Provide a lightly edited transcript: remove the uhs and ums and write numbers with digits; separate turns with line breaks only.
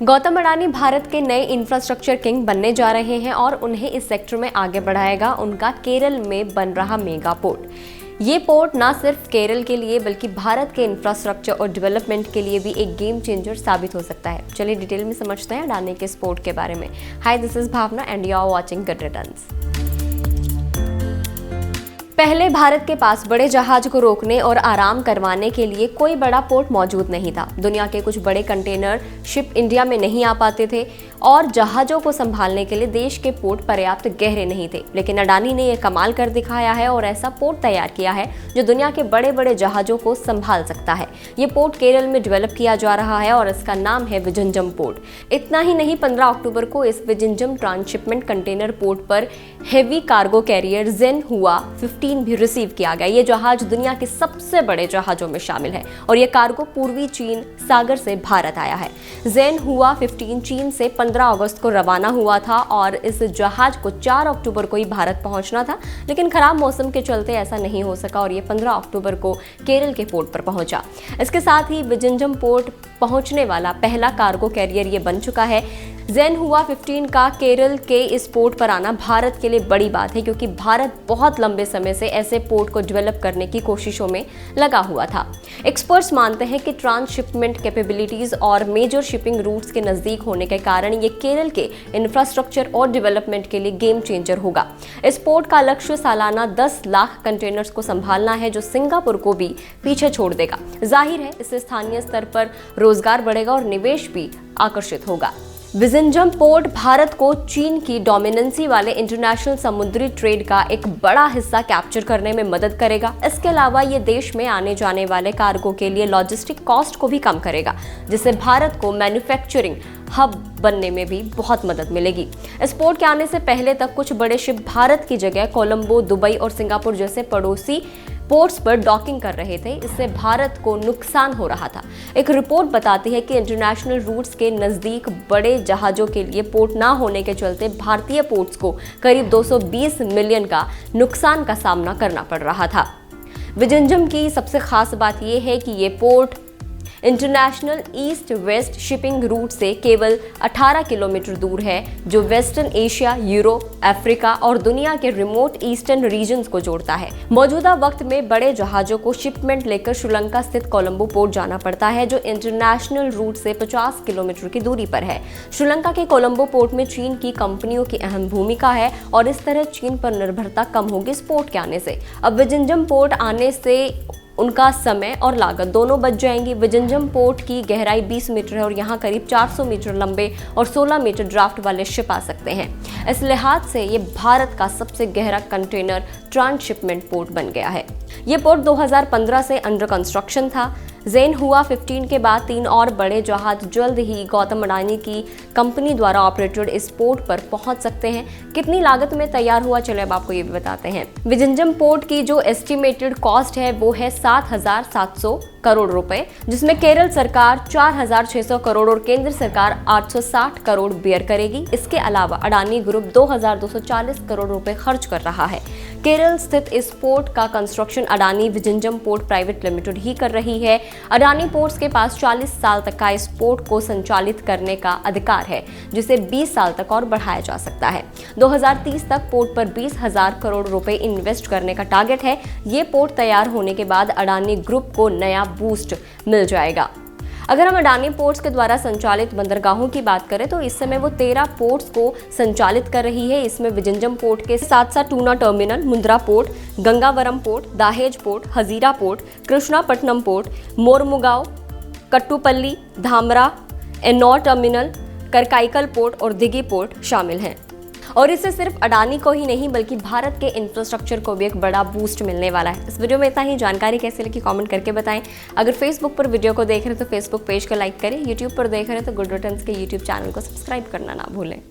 गौतम अडानी भारत के नए infrastructure king बनने जा रहे हैं और उन्हें इस सेक्टर में आगे बढ़ाएगा उनका केरल में बन रहा मेगा पोर्ट। ये पोर्ट ना सिर्फ केरल के लिए बल्कि भारत के इंफ्रास्ट्रक्चर और डेवलपमेंट के लिए भी एक गेम चेंजर साबित हो सकता है। चलिए डिटेल में समझते हैं अडानी के इस पोर्ट के बारे में। Hi, this is Bhavna and you are watching good returns. पहले भारत के पास बड़े जहाज को रोकने और आराम करवाने के लिए कोई बड़ा पोर्ट मौजूद नहीं था। दुनिया के कुछ बड़े कंटेनर शिप इंडिया में नहीं आ पाते थे और जहाज़ों को संभालने के लिए देश के पोर्ट पर्याप्त गहरे नहीं थे। लेकिन अडानी ने यह कमाल कर दिखाया है और ऐसा पोर्ट तैयार किया है जो दुनिया के बड़े बड़े जहाज़ों को संभाल सकता है। ये पोर्ट केरल में डेवलप किया जा रहा है और इसका नाम है विजिंजम पोर्ट। इतना ही नहीं, 15 अक्टूबर को इस विजिंजम ट्रांसशिपमेंट कंटेनर पोर्ट पर हेवी कार्गो कैरियर जेन हुआ 15 भी रिसीव किया गया। ये जहाज दुनिया के सबसे बड़े जहाजों में शामिल है और ये कार्गो पूर्वी चीन सागर से भारत आया है। जेन हुआ 15 चीन से 15 अगस्त को रवाना हुआ था और इस जहाज को 4 अक्टूबर को ही भारत पहुंचना था, लेकिन खराब मौसम के चलते ऐसा नहीं हो सका और ये 15 अक्टूबर को केरल के पोर्ट पर पहुंचा। इसके साथ ही विजिंजम पोर्ट पहुंचने वाला पहला कार्गो कैरियर ये बन चुका है। जेन हुआ 15 का केरल के इस पोर्ट पर आना भारत के लिए बड़ी बात है, क्योंकि भारत बहुत लंबे समय से ऐसे पोर्ट को डेवलप करने की कोशिशों में लगा हुआ था। एक्सपर्ट्स मानते हैं कि ट्रांसशिपमेंट कैपेबिलिटीज और मेजर शिपिंग रूट्स के नजदीक होने के कारण ये केरल के इंफ्रास्ट्रक्चर और डेवलपमेंट के लिए गेम चेंजर होगा। इस पोर्ट का लक्ष्य सालाना 10 लाख कंटेनर्स को संभालना है, जो सिंगापुर को भी पीछे छोड़ देगा। जाहिर है, इससे स्थानीय स्तर पर रोजगार बढ़ेगा और निवेश भी आकर्षित होगा। विजिंजम पोर्ट भारत को चीन की डोमिनेंसी वाले इंटरनेशनल समुद्री ट्रेड का एक बड़ा हिस्सा कैप्चर करने में मदद करेगा। इसके अलावा ये देश में आने जाने वाले कार्गो के लिए लॉजिस्टिक कॉस्ट को भी कम करेगा, जिससे भारत को मैन्युफैक्चरिंग हब बनने में भी बहुत मदद मिलेगी। इस पोर्ट के आने से पहले तक कुछ बड़े शिप भारत की जगह कोलंबो, दुबई और सिंगापुर जैसे पड़ोसी पोर्ट्स पर डॉकिंग कर रहे थे। इससे भारत को नुकसान हो रहा था। एक रिपोर्ट बताती है कि इंटरनेशनल रूट्स के नज़दीक बड़े जहाज़ों के लिए पोर्ट ना होने के चलते भारतीय पोर्ट्स को करीब 220 मिलियन का नुकसान का सामना करना पड़ रहा था। विजिंजम की सबसे खास बात यह है कि ये port international east west shipping root से केवल 18 किलोमीटर दूर है, जो वेस्टर्न एशिया, यूरोप, अफ्रीका और दुनिया के रिमोट ईस्टर्न रीजन्स को जोड़ता है। मौजूदा वक्त में बड़े जहाज़ों को शिपमेंट लेकर श्रीलंका स्थित कोलंबो पोर्ट जाना पड़ता है, जो इंटरनेशनल रूट से 50 किलोमीटर की दूरी पर है। श्रीलंका के कोलंबो पोर्ट में चीन की कंपनियों की अहम भूमिका है और इस तरह चीन पर निर्भरता कम होगी इस पोर्ट के आने से। अब विजिंजम पोर्ट आने से उनका समय और लागत दोनों बच जाएंगी। विजिंजम पोर्ट की गहराई 20 मीटर है और यहाँ करीब 400 मीटर लंबे और 16 मीटर ड्राफ्ट वाले शिप आ सकते हैं। इस लिहाज से ये भारत का सबसे गहरा कंटेनर ट्रांसशिपमेंट पोर्ट बन गया है। ये पोर्ट 2015 से अंडर कंस्ट्रक्शन था। जेन हुआ 15 के बाद 3 और बड़े जहाज जल्द ही गौतम अडानी की कंपनी द्वारा ऑपरेटेड इस पोर्ट पर पहुंच सकते हैं। कितनी लागत में तैयार हुआ, चले अब आपको ये भी बताते हैं। विजिंजम पोर्ट की जो एस्टिमेटेड कॉस्ट है वो है 7,700 करोड़ रुपए, जिसमें केरल सरकार 4,600 करोड़ और केंद्र सरकार 860 करोड़ बेयर करेगी। इसके अलावा अडानी ग्रुप 2,240 करोड़ रुपए खर्च कर रहा है। केरल स्थित इस पोर्ट का construction Adani Vizhinjam port private limited ही कर रही है। अडानी पोर्ट्स के पास 40 साल तक का इस पोर्ट को संचालित करने का अधिकार है, जिसे 20 साल तक और बढ़ाया जा सकता है। 2030 तक पोर्ट पर 20,000 करोड़ रुपए इन्वेस्ट करने का टारगेट है। ये पोर्ट तैयार होने के बाद अडानी ग्रुप को नया बूस्ट मिल जाएगा। अगर हम अडानी पोर्ट्स के द्वारा संचालित बंदरगाहों की बात करें तो इस समय वो 13 पोर्ट्स को संचालित कर रही है। इसमें विजिंजम पोर्ट के साथ साथ Tuna terminal, Mundra port, Gangavaram port, Dahej port, Hazira port, Krishnapatnam port, Mormugao, Kattupalli, Dhamra, Ennore terminal, Karaikal port और दिघी पोर्ट शामिल हैं। और इससे सिर्फ अडानी को ही नहीं बल्कि भारत के इंफ्रास्ट्रक्चर को भी एक बड़ा बूस्ट मिलने वाला है। इस वीडियो में इतना ही। जानकारी कैसी लगी कमेंट करके बताएं। अगर फेसबुक पर वीडियो को देख रहे हैं तो फेसबुक पेज को लाइक करें। यूट्यूब पर देख रहे हैं तो गुड रिटर्न्स के यूट्यूब चैनल को सब्सक्राइब करना ना भूलें।